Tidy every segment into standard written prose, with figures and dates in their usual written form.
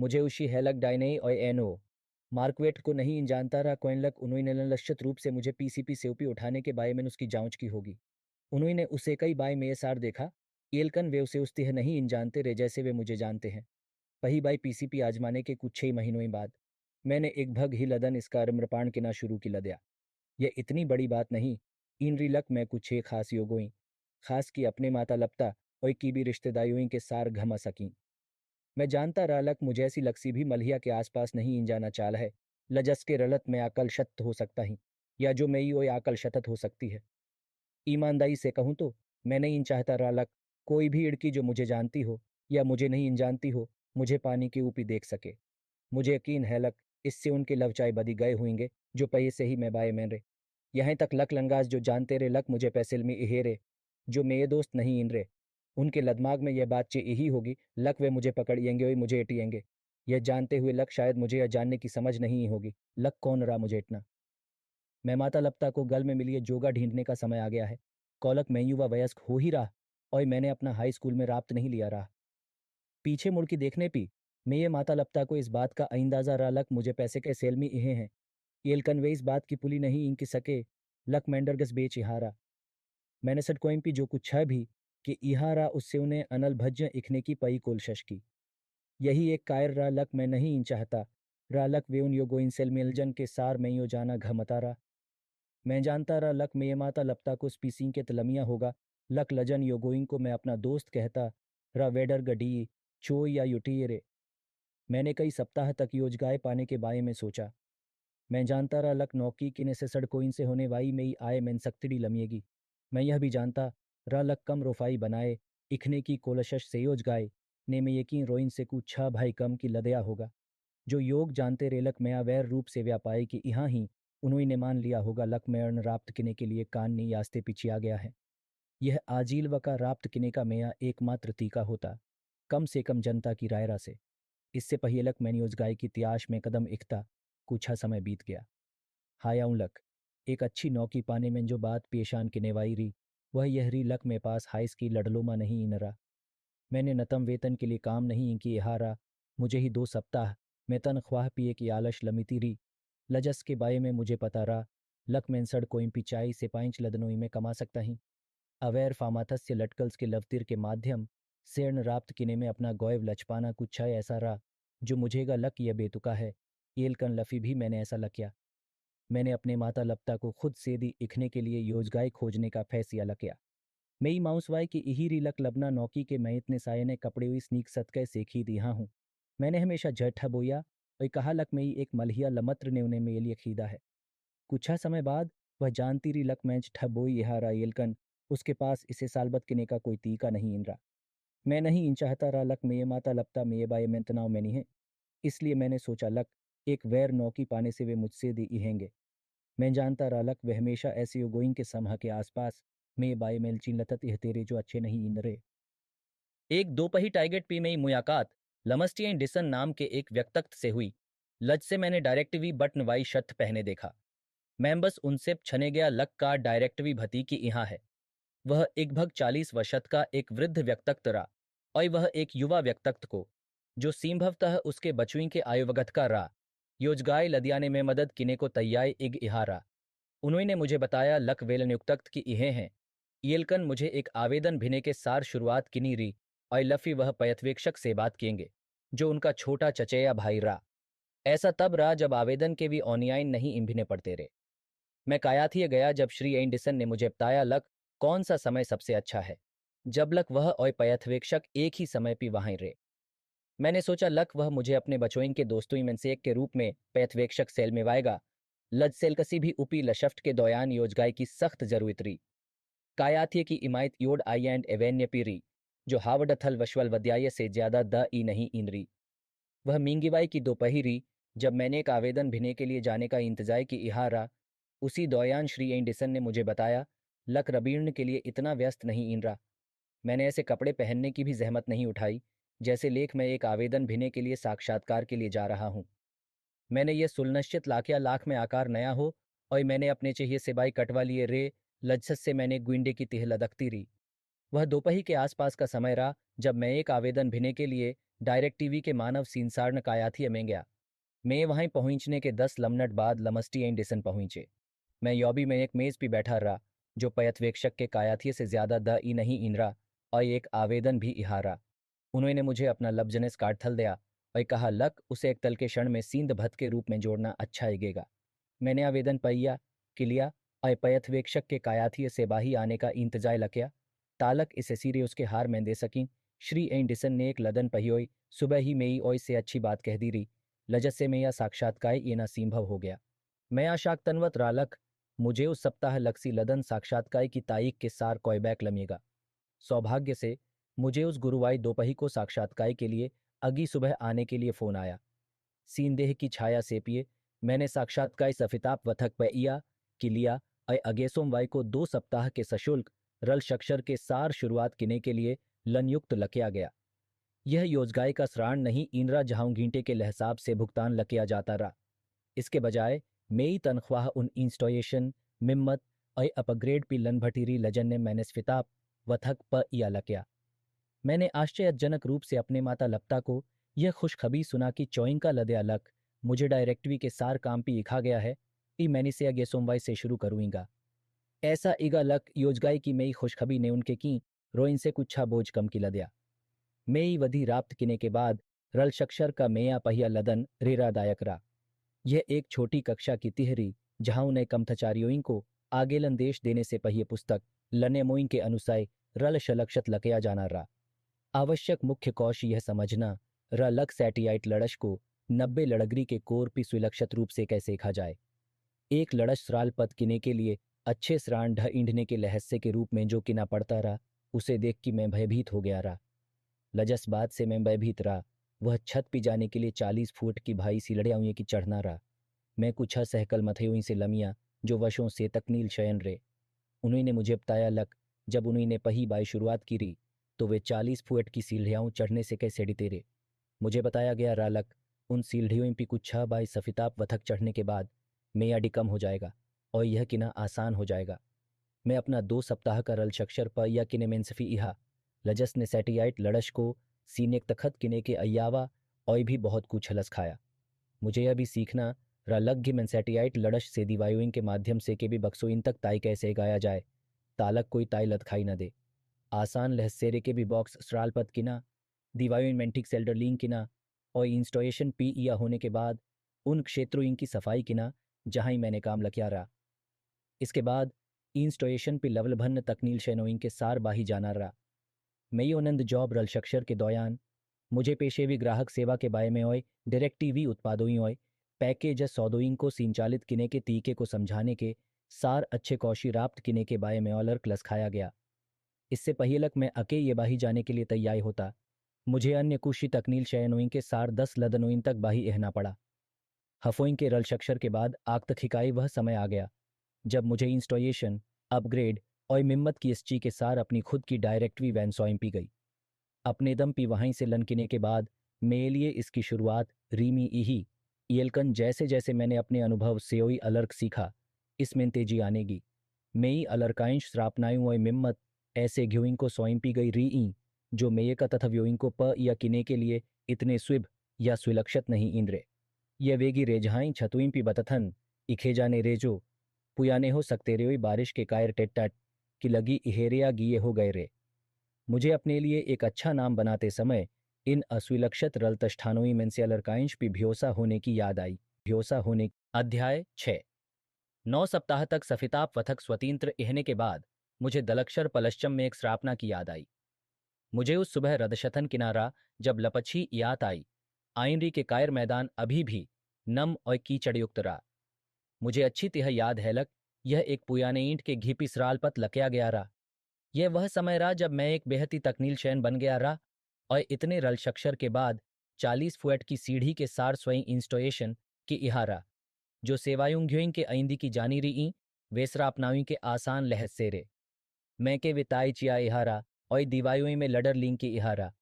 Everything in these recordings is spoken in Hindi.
मुझे उसी हेलक डाइनई और एनो मार्कवेट को नहीं जानता रहा कोइनलक उन्होंने निश्चित रूप से मुझे पीसीपी से ऊपी उठाने के बारे में उसकी जांच की होगी। उन्होंने उसे कई बाय में सार देखा। एलकन वे उसे उस तिह नहीं इन जानते रहे जैसे वे मुझे जानते हैं। वही बाई पीसीपी आजमाने के कुछ 6 महीनों बाद मैंने एक भग ही लदन इसका रम्रपाण के ना शुरू की लदया। यह इतनी बड़ी बात नहीं। इन रिलक में कुछ छे खास योगोई खास की अपने माता लपता और की भी रिश्तेदारियों के सार घमा सकी। मैं जानता रहा लक मुझे ऐसी लक्सी भी मलिया के आसपास नहीं इन जाना चाल है। लजस के रलत में आकल शत हो सकता ही या जो मई ओ आकल शतत हो सकती है। ईमानदारी से कहूँ तो मैं नहीं इन चाहता रहा लक कोई भी इड़की जो मुझे जानती हो या मुझे नहीं इन जानती हो मुझे पानी के ऊपर देख सके। मुझे यकीन है लक इससे उनके लवचाए बदी गए हुएंगे जो पहे से ही मैं बाए में रे। यहाँ तक लक लंगाज जो जानते रे लक मुझे पैसिल में इहेरे जो मेरे दोस्त नहीं इन रे। उनके लदमाग में यह बातचीत यही होगी लक वे मुझे पकड़िएंगे और मुझे एटिएंगे। यह जानते हुए लक शायद मुझे यह जानने की समझ नहीं होगी लक कौन रहा मुझे इतना। मैं माता लपता को गल में मिलिए जोगा ढींढने का समय आ गया है। कौलक मैं युवा वयस्क हो ही रहा और मैंने अपना हाई स्कूल में राब्त नहीं लिया रहा। पीछे मुड़ के देखने पी मैं ये माता लपता को इस बात का अंदाजा रहा लक मुझे पैसे के सेल में इहे हैं। येलकन वे इस बात की पुली नहीं इनकी सके लक मैंडरगस बेच इहारा। मैंने सट कोइम पी जो कुछ है भी कि इहारा उससे उन्हें अनल भज्य इखने की पई कोलशश की। यही एक कायर रा लक मैं नहीं इन चाहता रा लक वे उन योगो इन सेल मिलजन के सार में यो जाना घमता रहा। मैं जानता रहा लक में ये माता लपता को स्पीसिंग के तलमिया होगा। लक लजन योगोइंग को मैं अपना दोस्त कहता रा वेडर गडी चो या युटीरे। मैंने कई सप्ताह तक योजगाए पाने के बारे में सोचा। मैं जानता रहा लक नौकी किने से सड़कों से होने वाई में ही आए मैन सक्तिड़ी लमिएगी। मैं यह भी जानता रहा लक कम रोफाई बनाए इखने की कोलशश से योजगाए ने में यकीन रोइन से कुछ छह भाई कम की लदया होगा। जो योग जानते रेलक मैं अवैर रूप से व्यापाए कि यहाँ ही उन्होंने मान लिया होगा लक मैं अर्ण राप्त किने के लिए कान नी यास्ते पीछे आ गया है। यह आजीलव का राप्त किने का मेया एकमात्र तीका होता कम से कम जनता की रायरा से। इससे पहिलक मैंने उस गाय की त्याश में कदम इख्ता कुछा समय बीत गया। हायाऊं लक एक अच्छी नौकी पाने में जो बात पेशान की नेवाई री वह यह री लक में पास हाइस की लड़लोमा नहीं इनरा। मैंने नतम वेतन के लिए काम नहीं इनकी हारा। मुझे ही 2 सप्ताह मैं तनख्वाह पिए की आलश लमिती री। लजस के बारे में मुझे पता रहा लक में सड़ कोई पिचाई से 5 लदनोई में कमा सकता ही। अवैर फामाथस्य लटकल्स के लवतिर के माध्यम सेर्ण राप्त किने में अपना गौयव लचपाना कुछ है ऐसा रहा जो मुझेगा लक यह बेतुका है। येलकन लफी भी मैंने ऐसा लकिया। मैंने अपने माता लपता को खुद से दी इखने के लिए योजगाय खोजने का फैसला लकिया। मई माउसवाई की इहीरी लक लबना नौकी के मैं इतने साये ने कपड़े हुई स्नीक सतके सेखी दिया हूँ। मैंने हमेशा जठ बोया और कहा लक मई एक मलहिया लमत्र ने उन्हें मेरे लिए खरीदा है। कुछ समय बाद वह जानती री लक मैच ठबोई यहारा येलकन उसके पास इसे सालबत किने का कोई तीका नहीं इन रहा। मैं नहीं इन चाहता रहा लक में ये माता लपता में ये बाय में तनाव में नहीं है। इसलिए मैंने सोचा लक एक वैर नौकी पाने से वे मुझसे दी इहेंगे। मैं जानता रहा लक वे हमेशा ऐसे गोइंग के समह के आसपास में बाय मेलची लतत यह तेरे जो अच्छे नहीं इन रहे। एक दोपही टाइगेट पी में मुलाकात लमस्टियन डिसन नाम के एक व्यक्तक्त से हुई। लज से मैंने डायरेक्टवी बटन वाई शर्ट पहने देखा। मैं बस उनसे छने गया लक का डायरेक्टवी भती की यहाँ है। वह एक भग 40 वर्षत का एक वृद्ध व्यक्तक्त रहा और वह एक युवा व्यक्तक्त को जो संभवतः उसके बचुई के आयुवगत का रहा योजगाय लदियाने में मदद किने को तैयार इग इहारा। उन्होंने मुझे बताया लक वेल नियुक्त की इहे हैं। येलकन मुझे एक आवेदन भिने के सार शुरुआत किनी री और लफी वह पर्यवेक्षक से बात किएंगे जो उनका छोटा चचेया भाई रहा। ऐसा तब रहा जब आवेदन के भी ऑनलाइन नहीं इम्भिने पड़ते रहे। मैं कायाथिए गया जब श्री एंडिसन ने मुझे बताया लक कौन सा समय सबसे अच्छा है। जब लक वह और पर्यवेक्षक एक ही समय पर वहीं रहे। मैंने सोचा लक वह मुझे अपने बचोइन के दोस्तों में से एक के रूप में पर्यवेक्षक सेल में वाएगा। लज सेल कसी भी उपी लशफ्ट के दौरान योजगाई की सख्त जरूरत रही। कायाथिए की इमायत योड आई एंड एवेन्य पीरी जो हावड थल वशवल वद्याय से ज्यादा द ई नहीं इनरी। वह मींगीवाई की दोपहरी जब मैंने एक आवेदन भिने के लिए जाने का इंतजार की इहारा। उसी दौरान श्री एंडिसन ने मुझे बताया लक रबीर्ण के लिए इतना व्यस्त नहीं इन रहा। मैंने ऐसे कपड़े पहनने की भी जहमत नहीं उठाई जैसे लेख मैं एक आवेदन भिने के लिए साक्षात्कार के लिए जा रहा हूँ। मैंने ये सुनिश्चित लाखिया लाख में आकार नया हो और मैंने अपने चाहिए सिबाई कटवा लिए रे। लज्जत से मैंने गुंडे की तिह लदकती रही। वह दोपहर के आसपास का समय रहा जब मैं एक आवेदन भिने के लिए डायरेक्ट टीवी के मानव सीनसारण कायाथी में गया। मैं वहीं पहुंचने के 10 मिनट बाद लमस्टी एंडिसन पहुंचे। मैं यॉबी में एक मेज पे बैठा रहा, जो पर्यवेक्षक के कायाथी से ज्यादा द ई नहीं इनरा, और एक आवेदन भी इहारा। उन्होंने मुझे अपना लबजनेस कार्ड थल दिया और कहा, लक उसे एक तल के क्षण में सींद भत के रूप में जोड़ना अच्छा लगेगा। मैंने आवेदन पहिया किलिया और पर्यवेक्षक के कायाथी से बाही आने का इंतजार लकिया। तालक इसे सीरे उसके हार में दे सकी। श्री एंडिसन ने एक लदन पहियोई, सुबह ही मेई ओय से अच्छी बात कह दी रही। लजत से मैं यह साक्षात्कार ये ना संभव हो गया। मैं आशाक तनवत रालक, मुझे उस सप्ताह लक्सी लदन साक्षात्कार की तारीख के सार कॉयबैक लमेगा। सौभाग्य से मुझे उस गुरुवाई दोपहर को साक्षात्कार के लिए अगी सुबह आने के लिए फोन आया। सीनदेह की छाया से पिए मैंने साक्षात्कार सफिताप वथक पैया कि लिया और अगे सोमवार को 2 सप्ताह के सशुल्क रल शक्षर के सार शुरुआत किने के लिए लनयुक्त लकिया गया। यह योजगाई का श्राण नहीं इंदिरा जहां घींटे के लहसाब से भुगतान लकिया जाता रहा। इसके बजाय मेरी तनख्वाह उन इंस्टॉलेशन मिम्मत और अपग्रेड पी लन भटीरी लजन ने मैंने स्फिताप वथक प या लकिया। मैंने आश्चर्यजनक रूप से अपने माता लपता को यह खुशखबरी सुना कि चौइंग का लदे अलग मुझे डायरेक्टरी के सार काम पे लिखा गया है कि मैंने से अगे सोमवार से शुरू करूँगा। ऐसा इगा लक योजगाई की मेरी खुशखबरी ने उनके की रोइन से कुछा बोझ कम की लदया। मेई वधी राप्त किने के बाद रल शक्षर का मेया पहिया लदन रेरादायक रहा। यह एक छोटी कक्षा की तिहरी जहां उन्हें कमथचारियों को आगेलन देश देने से पहिए पुस्तक लने मोइन के अनुसार रल शलक्षत लकया जाना रहा। आवश्यक मुख्य कौश यह समझना र लक सैटेलाइट लड़श को 90 लड़गरी के कोर पी सुलक्षित रूप से कैसे सीखा जाए। एक लड़श सराल पद किने के लिए अच्छे सरान ढ ईंधने के लहस्य के रूप में जो किना पड़ता रहा, उसे देख कि मैं भयभीत हो गया रहा। लजस बात से मैं भयभीत रहा। वह छत पे जाने के लिए 40 फुट की भाई सिलड़ियाँ की चढ़ना रहा। मैं कुछ सहकल मथेयों से लमिया जो वशों से तकनील शयन रे। उन्होंने मुझे बताया लक जब उन्होंने पही बाई शुरुआत की रही तो वे 40 फुट की सीढ़ियाँ चढ़ने से कैसे डिते रे। मुझे बताया गया रालक उन सीढ़ियों पे कुछ 6 बाई सफिताप वथक चढ़ने के बाद मेया डिकम हो जाएगा और यह किना आसान हो जाएगा। मैं अपना 2 सप्ताह का रल शक्षर पर या किने मेंसफी इहा लजस ने सैटेलाइट लड़श को सीने तखत किने के अयावा और भी बहुत कुछ हलस खाया। मुझे यह भी सीखना रलग्य में सैटेलाइट लड़श से दिवायोइंग के माध्यम से के भी बक्सोइन तक ताई कैसे गाया जाए। तालक कोई ताई लत खाई न दे। आसान लहसेरे के भी बॉक्स स्ट्रालपत किना दिवायोइन मेंटिक सेल्डर लिंक किना और इंस्टॉलेशन पी या होने के बाद उन क्षेत्रों इनकी सफाई किना जहां ही मैंने काम लकिया रहा। इसके बाद इंस्टॉलेशन पे लेवल भन्न तकनील शैनोइंग के सार बाही जाना रहा। मैं ओनंद जॉब रल शक्षर के दौरान मुझे पेशेवी ग्राहक सेवा के बारे में ओए डायरेक्ट टीवी उत्पादों ओए पैकेज सौदोइंग को संचालित किने के तरीके को समझाने के सार अच्छे कौशी राप्त किने के बारे में ऑलर क्लस खाया गया। इससे पहिलक मैं अके ये बाही जाने के लिए तैयार होता। मुझे अन्य कुशी तकनील शयनोइंग के सार 10 लदनोइन तक बाही एहना पड़ा। हफोइंग के रल शक्षर के बाद आग तक हिकाई वह समय आ गया जब मुझे इंस्टॉलेशन अपग्रेड और मिम्मत की एसची के सार अपनी खुद की डायरेक्टरी वैन सौंपी गई। अपने दम पी वहीं से लनकिने के बाद मेरे लिए इसकी शुरुआत रीमी इही येलकन जैसे जैसे मैंने अपने अनुभव सेओई अलर्क सीखा इसमें तेजी आनेगी। मेई अलर्काइंश श्रापनायु और मिम्मत ऐसे घ्योइंग को सौंपी गई री जो मेये का तथा व्योइंग को प या किने के लिए इतने स्विभ या सुलक्षत नहीं इंद्रे। ये वेगी रेझाई छतुइन पी बतथन इखे जाने रेजो पुयाने हो सकते रे बारिश के कायर टेट्टट की लगी इहेरिया गिये हो गए रे। मुझे अपने लिए एक अच्छा नाम बनाते समय इन असुलक्षत रलतष्ठानोई में से अलरकाइंश भी भ्योसा होने की याद आई। भ्योसा होने अध्याय 6। 9 सप्ताह तक सफिताप वथक स्वतंत्र इहने के बाद मुझे दलक्षर पलश्चम में एक श्रापना की याद आई। मुझे उस सुबह रदशथन किनारा जब लपछी याद आई। आइनरी के कायर मैदान अभी भी नम और कीचड़युक्त रहा। मुझे अच्छी तरह याद है लक यह एक पुयाने ईंट के घीपी सराल पत लकया गया रहा। यह वह समय रहा जब मैं एक बेहद ही तकनील शयन बन गया रहा और इतने रल शक्षर के बाद 40 फुट की सीढ़ी के सार स्वयं इंस्टॉलेशन की इहारा जो सेवायुंग्योइंग के आइंदी की जानी रही वेसरा अपनावी के आसान लहसेरे मैं के विताई चिया इहारा और दीवायुई में लडर लिंग की इहारा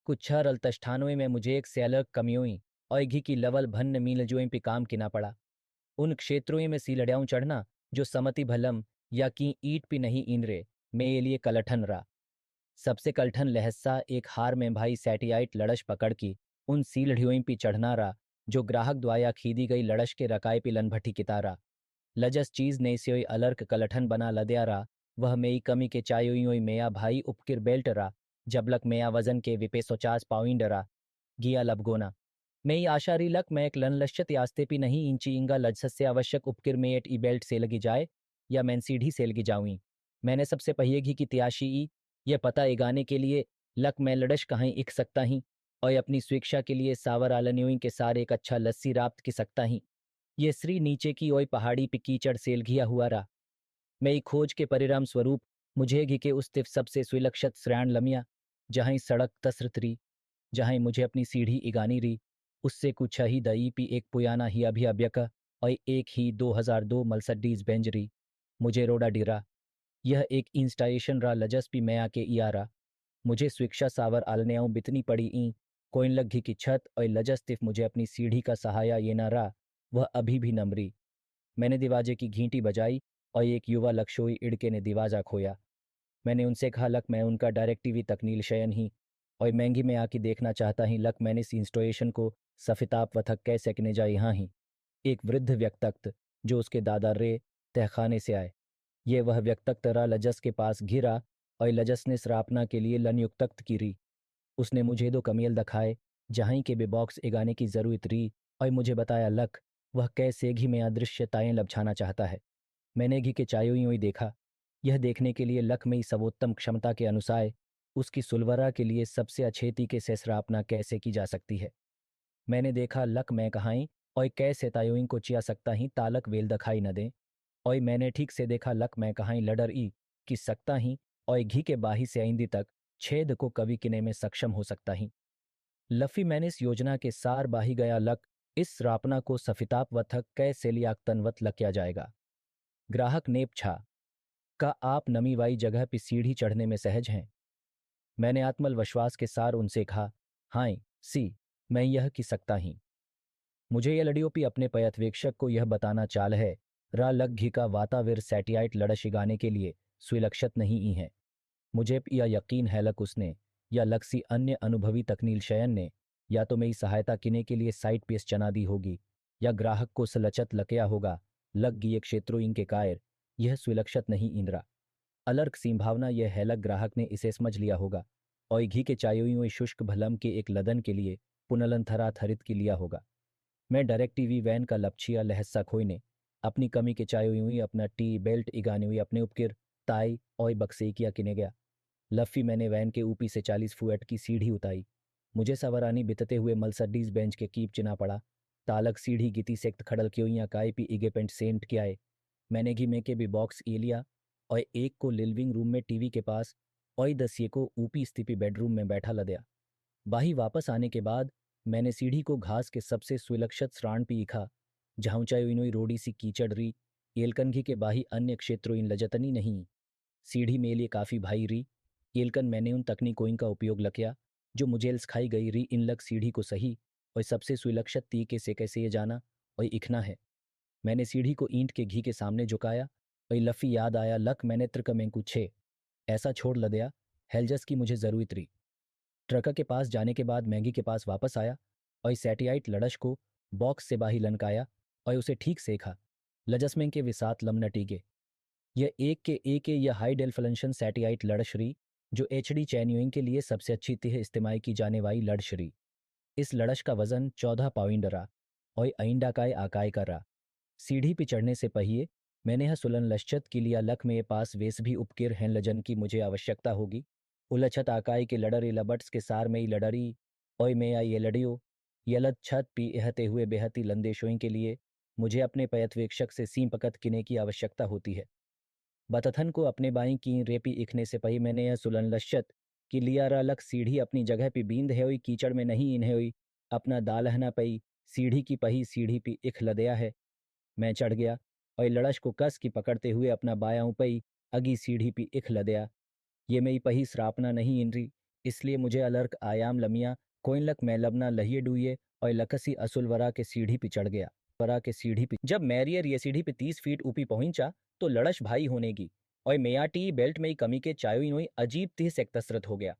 कुछ छह रल तष्ठानों में मुझे एक सैलक कमियोई और घी की लवल भन्न मीलजोई पे काम किना पड़ा। उन क्षेत्रों में सीलड़ियाऊं चढ़ना जो समति भलम या की ईट भी नहीं इंद्रे मेरे लिए कलठन रहा। सबसे कल्ठन लहस्सा एक हार में भाई सैटेलाइट लड़श पकड़ की उन सीढ़ियों पी चढ़ना रा जो ग्राहक द्वाया खीदी गई लड़श के रकाय पी लनभटी कितारा लजस चीज ने स्योई अलर्क कलठन बना लद्या रा वह मेई कमी के चायोई मेया भाई उपकिर बेल्ट रा जबलक मेया वजन के विपे 150 पाउंड रा गिया लबगोना मेई आशा री लक मैं एक लनलश्यत यास्ते पी नहीं इंची इंगा लजसत से आवश्यक उपकिर में एट ई बेल्ट से लगी जाए या मैं सीढ़ी से लगी जाऊई मैंने सबसे पहिए घी की त्याशी ई यह पता एगाने के लिए लक मैं लड़श कहाँ इक सकता ही और अपनी स्वेच्छा के लिए सावर आलन्यों के सारे एक अच्छा लस्सी राप्त की सकता ही ये श्री नीचे की ओई पहाड़ी पे कीचड़ सेल घिया हुआ रा मैं खोज के परिणाम स्वरूप मुझे घी के उस तिफ सबसे सुलक्षत श्रयाण लमिया जहाँ सड़क तसरत री जहाँ मुझे अपनी सीढ़ी इगानी री उससे कुछ ही दई पी एक पुयाना ही अभी अभ्यक और एक ही 2002 मलसडीज बेंजरी मुझे रोडा डिरा यह एक इंस्टालेशन रा लजस पी मैं आके इयारा मुझे स्विक्षा सावर आलनेयाओं बितनी पड़ी ई कोइन लग्घी की छत और लजस तिफ मुझे अपनी सीढ़ी का सहाया ये ना रहा वह अभी भी नमरी मैंने दिवाजे की घींटी बजाई और एक युवा लक्षोई इड़के ने दिवाजा खोया मैंने उनसे कहा लक मैं उनका डायरेक्ट टीवी तकनील शयन ही और महंगी में आके देखना चाहता ही लक मैंने इस इंस्टॉलेशन को सफिताप वथक कह सकने जा यहाँ ही एक वृद्ध व्यक्तक्त जो उसके दादा रे तहखाने से आए ये वह व्यक्तक्त रा लजस के पास घिरा और लजस ने सरापना के लिए लनयुक्तक्त की री उसने मुझे दो कमियल दिखाए जहाँ के बे बॉक्स एगाने की जरूरत री और मुझे बताया लक वह कैसे घी में अदृश्यताएं लपझाना चाहता है मैंने घी के चायों ही देखा यह देखने के लिए लक में सर्वोत्तम क्षमता के अनुसार उसकी सुलवरा के लिए सबसे अछेती के से सरापना कैसे की जा सकती है मैंने देखा लक मैं कहाई और कैसे तायों को चिया सकता ही तालक वेल दखाई न दें और मैंने ठीक से देखा लक मैं कहाई लडर ई कि सकता ही और घी के बाही से आइंदी तक छेद को कवि किने में सक्षम हो सकता ही लफी मैंने इस योजना के सार बाही गया लक इस रापना को सफिताप वथक कै सेलियाक तनवत लक्या जाएगा ग्राहक नेप छा का आप नमीवाई जगह पे सीढ़ी चढ़ने में सहज हैं मैंने आत्मल विश्वास के सार उनसे कहा हाय सी मैं यह की सकता ही मुझे यह लड़ियों अपने पयथवेक्षक को यह बताना चाल है रा लग घी का वातावीर सैटेलाइट लड़शिगाने के लिए सुलक्षत नहीं ई है मुझे यह यकीन है लक उसने या लक्सी अन्य अनुभवी तकनील शयन ने या तो मेरी सहायता किने के लिए साइट पेस चना दी होगी या ग्राहक को सलचत लकया होगा लग गिए क्षेत्रों इनके कायर यह सुलक्षत नहीं इंद्रा अलर्क संभावना यह है लग ग्राहक ने इसे समझ लिया होगा और घी के चायों शुष्क भलम के एक लदन के लिए पुनलंथरा थरित की लिया होगा मैं डायरेक्ट टीवी वैन का लपछिया लहस्सा खोईने अपनी कमी के चायों ही अपना टी बेल्ट इगाने हुई अपने उपकिर ताई और बक्से किया किने गया लफ्फी मैंने वैन के ऊपी से 40 फुट की सीढ़ी उताई मुझे सवरानी बितते हुए मलसडीज बेंच के कीप चिना पड़ा तालक सीढ़ी गिती सेक्त खड़ल क्यों या काय पी इगे पेंट सेंट के आए मैंने घी में के भी बॉक्स ए लिया और एक को लिविंग रूम में टीवी के पास और दसिए को ऊपी स्थिति बेडरूम में बैठा लदया बाही वापस आने के बाद मैंने सीढ़ी को घास के सबसे सुलक्षत श्राण पी इखा जहाँ ऊंचाई इनोई रोडी सी कीचड़ री एलकनघी के बाही अन्य क्षेत्रों इन लजतनी नहीं सीढ़ी में लिए काफ़ी भाई री एलकन मैंने उन तकनीकों का उपयोग लकिया जो मुझे सिखाई गई री इन लग सीढ़ी को सही और सबसे सुलक्षत तरीके से कैसे ये जाना और इखना है मैंने सीढ़ी को ईंट के घी के सामने झुकाया और लफ़ी याद आया लक मैंने त्रिकमेंकु छे ऐसा छोड़ लदया हेलजस की मुझे ज़रूरत री ट्रका के पास जाने के बाद मैगी के पास वापस आया और सैटेलाइट लड़श को बॉक्स से बाही लनकाया और उसे ठीक सेखा लजसमें के विसात लम नटीगे यह एक के यह हाई डेफिनेशन सैटेलाइट लड़शरी जो एचडी चैन्यूइंग के लिए सबसे अच्छी तरह इस्तेमाल की जाने वाली लड़शरी इस लड़श का वजन 14 पाउंड रहा और आइंडाकाय आकाय का रहा सीढ़ी पे चढ़ने से पहिए मैंने यह सुलन लश्चत के लिए लक में पास वेस भी उपकिर हैं लजन की मुझे आवश्यकता होगी उलछत आकाय के लड़रे लबट्स के सार में ही लड़री ओय में ये लड़ियो यलद छत पी एहते हुए बेहती लंदेशों के लिए मुझे अपने पयथवेक्षक से सीम पकत किने की आवश्यकता होती है बतथन को अपने बाई की रेपी इखने से पही मैंने यह सुलन लश्चत कि लिया लक सीढ़ी अपनी जगह पे बींद है हुई कीचड़ में नहीं इन्हे हुई अपना दालहना पई सीढ़ी की पही सीढ़ी पी इख लदया है मैं चढ़ गया और लड़श को कस की पकड़ते हुए अपना बाया पई अगी सीढ़ी पी इख लदया ये मई पही श्रापना नहीं इनरी इसलिए मुझे अलर्क आयाम लमिया कोइन लक मैं लबना लहिए डुए और लकसी असुल वरा के सीढ़ी पे चढ़ गया वरा के सीढ़ी पे जब मैरियर ये सीढ़ी पे 30 फीट ऊपी पहुंचा तो लड़श भाई होने की और मेयाटी बेल्ट में कमी के चायो इनोई अजीब तिह सेक तसरत हो गया